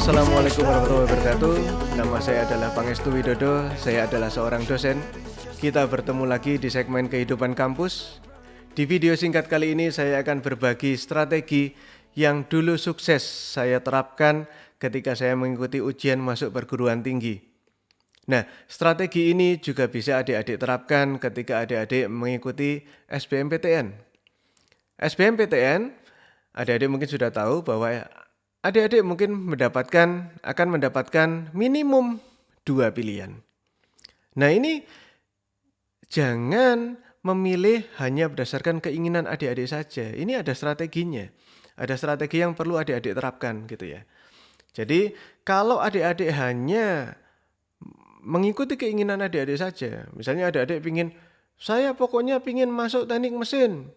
Assalamualaikum warahmatullahi wabarakatuh. Nama saya adalah Pangestu Widodo. Saya adalah seorang dosen. Kita bertemu lagi di segmen Kehidupan Kampus. Di video singkat kali ini saya akan berbagi strategi yang dulu sukses saya terapkan ketika saya mengikuti ujian masuk perguruan tinggi. Nah, strategi ini juga bisa adik-adik terapkan ketika adik-adik mengikuti SBMPTN. SBMPTN, adik-adik mungkin sudah tahu bahwa adik-adik mungkin akan mendapatkan minimum 2 pilihan. Nah, ini jangan memilih hanya berdasarkan keinginan adik-adik saja. Ini ada strateginya. Ada strategi yang perlu adik-adik terapkan gitu ya. Jadi, kalau adik-adik hanya mengikuti keinginan adik-adik saja, misalnya adik-adik saya pokoknya pingin masuk teknik mesin.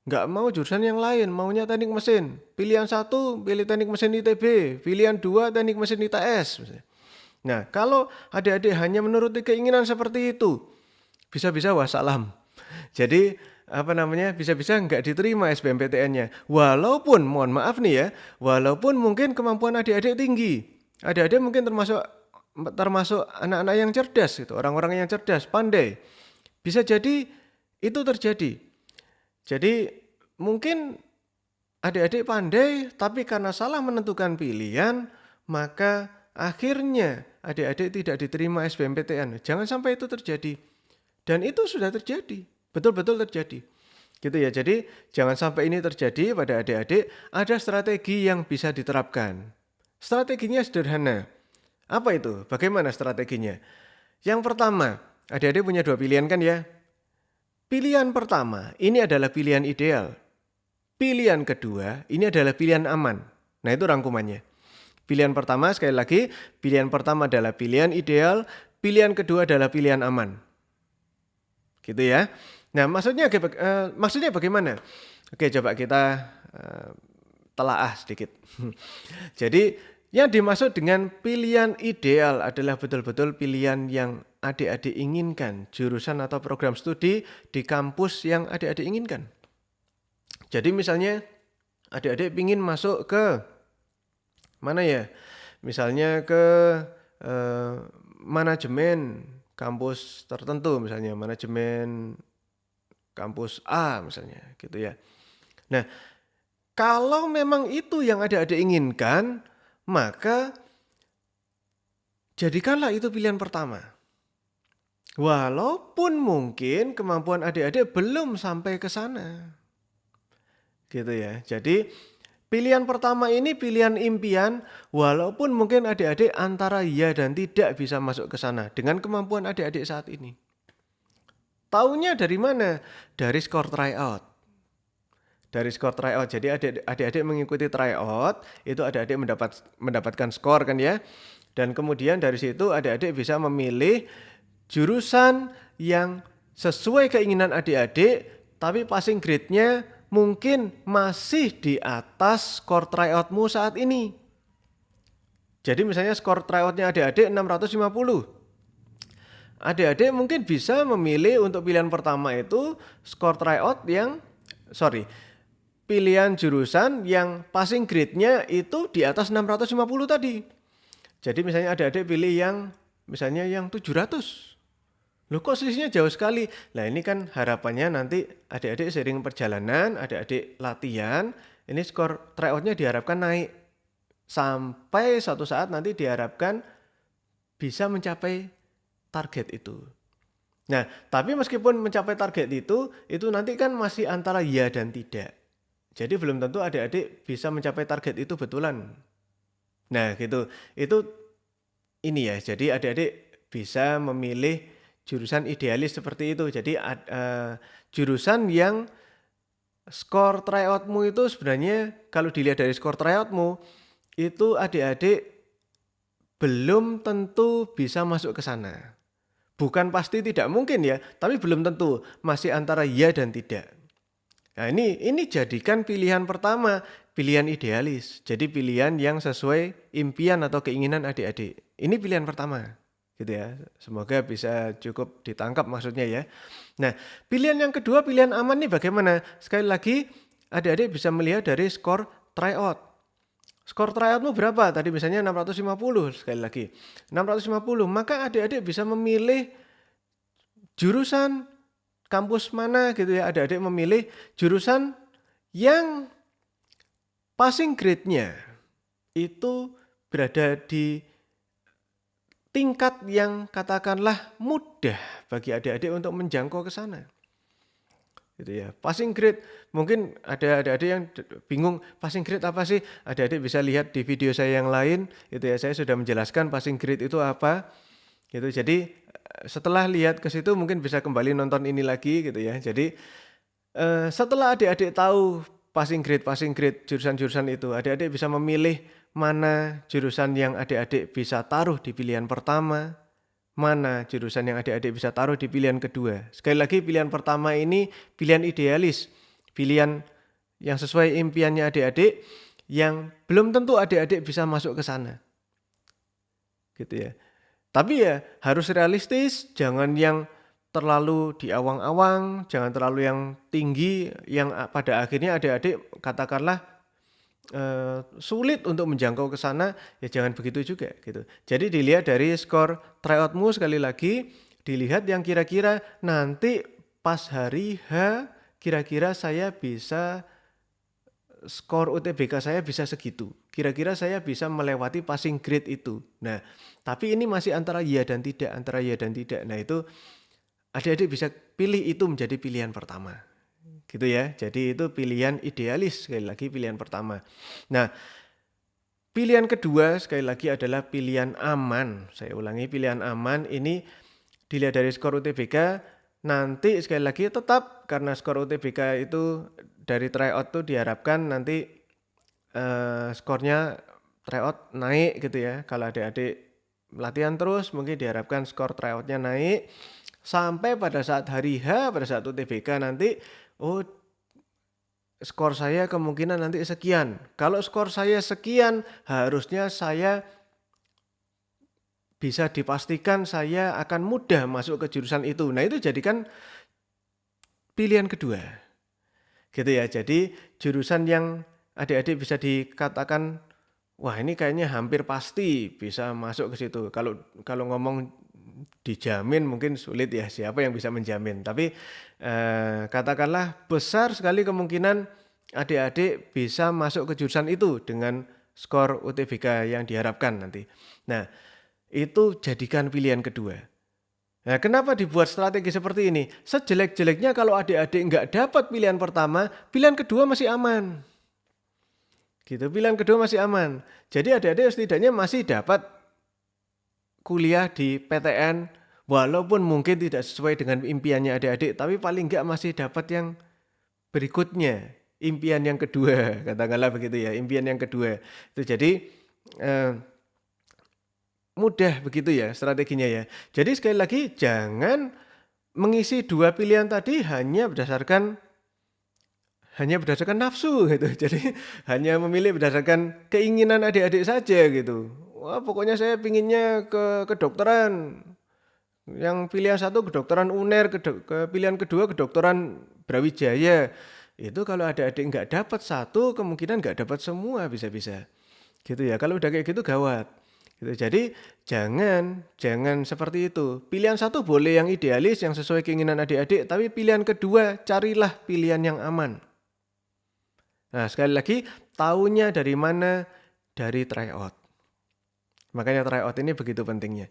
Nggak mau jurusan yang lain, maunya teknik mesin. Pilihan 1, pilih teknik mesin ITB. Pilihan 2, teknik mesin ITS. Nah, kalau adik-adik hanya menuruti keinginan seperti itu, bisa-bisa wassalam. Jadi, bisa-bisa nggak diterima SBMPTN-nya. Walaupun, mohon maaf nih ya, walaupun mungkin kemampuan adik-adik tinggi. Adik-adik mungkin termasuk anak-anak yang cerdas, gitu, orang-orang yang cerdas, pandai. Bisa jadi itu terjadi. Jadi mungkin adik-adik pandai tapi karena salah menentukan pilihan, maka akhirnya adik-adik tidak diterima SBMPTN. Jangan sampai itu terjadi. Dan itu sudah terjadi, betul-betul terjadi. Gitu ya. Jadi jangan sampai ini terjadi pada adik-adik. Ada strategi yang bisa diterapkan. Strateginya sederhana. Apa itu? Bagaimana strateginya? Yang pertama, adik-adik punya 2 pilihan kan ya? Pilihan pertama, ini adalah pilihan ideal. Pilihan kedua, ini adalah pilihan aman. Nah, itu rangkumannya. Pilihan pertama, sekali lagi, pilihan pertama adalah pilihan ideal, pilihan kedua adalah pilihan aman. Gitu ya. Nah, maksudnya bagaimana? Oke, coba kita telaah sedikit. Jadi, yang dimaksud dengan pilihan ideal adalah betul-betul pilihan yang adik-adik inginkan, jurusan atau program studi di kampus yang adik-adik inginkan. Jadi misalnya adik-adik ingin masuk ke mana ya? Misalnya ke manajemen kampus tertentu, misalnya manajemen kampus A misalnya, gitu ya. Nah, kalau memang itu yang adik-adik inginkan, maka jadikanlah itu pilihan pertama. Walaupun mungkin kemampuan adik-adik belum sampai ke sana. Gitu ya. Jadi pilihan pertama ini pilihan impian, walaupun mungkin adik-adik antara ya dan tidak bisa masuk ke sana dengan kemampuan adik-adik saat ini. Taunya dari mana? Dari skor tryout. Dari skor tryout. Jadi adik-adik mengikuti tryout, itu adik-adik mendapatkan skor kan ya. Dan kemudian dari situ adik-adik bisa memilih jurusan yang sesuai keinginan adik-adik, tapi passing grade-nya mungkin masih di atas skor tryout-mu saat ini. Jadi misalnya skor tryout-nya adik-adik 650. Adik-adik mungkin bisa memilih untuk pilihan pertama itu skor tryout pilihan jurusan yang passing grade-nya itu di atas 650 tadi. Jadi misalnya adik-adik pilih yang 700. Loh, kok selisihnya jauh sekali? Nah, ini kan harapannya nanti adik-adik sering perjalanan, adik-adik latihan, ini skor tryout-nya diharapkan naik. Sampai suatu saat nanti diharapkan bisa mencapai target itu. Nah, tapi meskipun mencapai target itu nanti kan masih antara ya dan tidak. Jadi belum tentu adik-adik bisa mencapai target itu betulan. Nah, gitu. Itu ini ya. Jadi adik-adik bisa memilih jurusan idealis seperti itu. Jadi jurusan yang skor tryout-mu itu sebenarnya kalau dilihat dari skor tryout-mu itu adik-adik belum tentu bisa masuk ke sana. Bukan pasti tidak mungkin ya, tapi belum tentu, masih antara ya dan tidak. Nah, ini jadikan pilihan pertama, pilihan idealis. Jadi pilihan yang sesuai impian atau keinginan adik-adik. Ini pilihan pertama. Gitu ya. Semoga bisa cukup ditangkap maksudnya ya. Nah, pilihan yang kedua, pilihan aman nih bagaimana? Sekali lagi, adik-adik bisa melihat dari skor tryout. Skor tryoutmu berapa? Tadi misalnya 650, sekali lagi 650, maka adik-adik bisa memilih jurusan kampus mana gitu ya. Adik-adik memilih jurusan yang passing grade-nya itu berada di tingkat yang katakanlah mudah bagi adik-adik untuk menjangkau ke sana. Gitu ya. Passing grade, mungkin ada adik-adik yang bingung passing grade apa sih? Adik-adik bisa lihat di video saya yang lain, gitu ya. Saya sudah menjelaskan passing grade itu apa. Gitu. Jadi setelah lihat ke situ mungkin bisa kembali nonton ini lagi gitu ya. Jadi setelah adik-adik tahu passing grade jurusan-jurusan itu, adik-adik bisa memilih mana jurusan yang adik-adik bisa taruh di pilihan pertama, mana jurusan yang adik-adik bisa taruh di pilihan kedua. Sekali lagi pilihan pertama ini pilihan idealis, pilihan yang sesuai impiannya adik-adik, yang belum tentu adik-adik bisa masuk ke sana. Gitu ya. Tapi ya harus realistis, jangan yang terlalu di awang-awang, jangan terlalu yang tinggi, yang pada akhirnya adik-adik katakanlah sulit untuk menjangkau ke sana, ya jangan begitu juga gitu. Jadi dilihat dari skor tryoutmu, sekali lagi dilihat yang kira-kira nanti pas hari H kira-kira saya bisa, skor UTBK saya bisa segitu. Kira-kira saya bisa melewati passing grade itu. Nah, tapi ini masih antara ya dan tidak, antara ya dan tidak. Nah, itu adik-adik bisa pilih itu menjadi pilihan pertama. Gitu ya. Jadi itu pilihan idealis, sekali lagi pilihan pertama. Nah, pilihan kedua sekali lagi adalah pilihan aman. Saya ulangi, pilihan aman ini dilihat dari skor UTBK. Nanti sekali lagi tetap karena skor UTBK itu dari tryout tuh diharapkan nanti skornya tryout naik gitu ya. Kalau adik-adik latihan terus mungkin diharapkan skor tryoutnya naik sampai pada saat hari H, pada saat UTBK nanti, oh skor saya kemungkinan nanti sekian. Kalau skor saya sekian, harusnya saya bisa dipastikan saya akan mudah masuk ke jurusan itu. Nah, itu jadikan pilihan kedua. Gitu ya. Jadi jurusan yang adik-adik bisa dikatakan, wah ini kayaknya hampir pasti bisa masuk ke situ. Kalau ngomong dijamin mungkin sulit ya, siapa yang bisa menjamin. Tapi katakanlah besar sekali kemungkinan adik-adik bisa masuk ke jurusan itu dengan skor UTBK yang diharapkan nanti. Nah, itu jadikan pilihan kedua. Nah, kenapa dibuat strategi seperti ini? Sejelek-jeleknya kalau adik-adik nggak dapat pilihan pertama, pilihan kedua masih aman. Gitu, pilihan kedua masih aman. Jadi adik-adik setidaknya masih dapat kuliah di PTN, walaupun mungkin tidak sesuai dengan impiannya adik-adik, tapi paling nggak masih dapat yang berikutnya, impian yang kedua, katakanlah begitu ya, impian yang kedua. Itu jadi mudah begitu ya strateginya ya. Jadi sekali lagi jangan mengisi dua pilihan tadi hanya berdasarkan nafsu gitu. Jadi hanya memilih berdasarkan keinginan adik-adik saja gitu. Wah, pokoknya saya pinginnya ke kedokteran. Yang pilihan satu kedokteran UNER, ke pilihan kedua kedokteran Brawijaya. Itu kalau adik-adik nggak dapat satu, kemungkinan nggak dapat semua bisa-bisa. Gitu ya. Kalau udah kayak gitu gawat. Gitu. Jadi jangan seperti itu. Pilihan satu boleh yang idealis, yang sesuai keinginan adik-adik, tapi pilihan kedua carilah pilihan yang aman. Nah, sekali lagi tahunya dari mana? Dari tryout. Makanya tryout ini begitu pentingnya.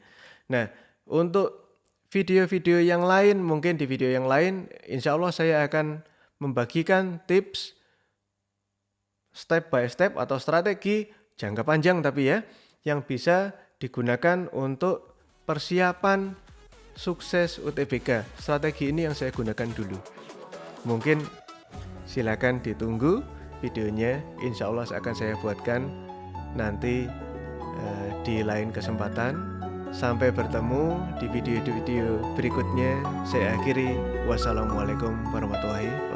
Nah, untuk video-video yang lain, mungkin di video yang lain, insya Allah saya akan membagikan tips step by step atau strategi jangka panjang tapi ya, yang bisa digunakan untuk persiapan sukses UTBK. Strategi ini yang saya gunakan dulu. Mungkin silakan ditunggu videonya, insya Allah akan saya buatkan nanti di lain kesempatan. Sampai bertemu di video-video berikutnya. Saya akhiri. Wassalamualaikum warahmatullahi wabarakatuh.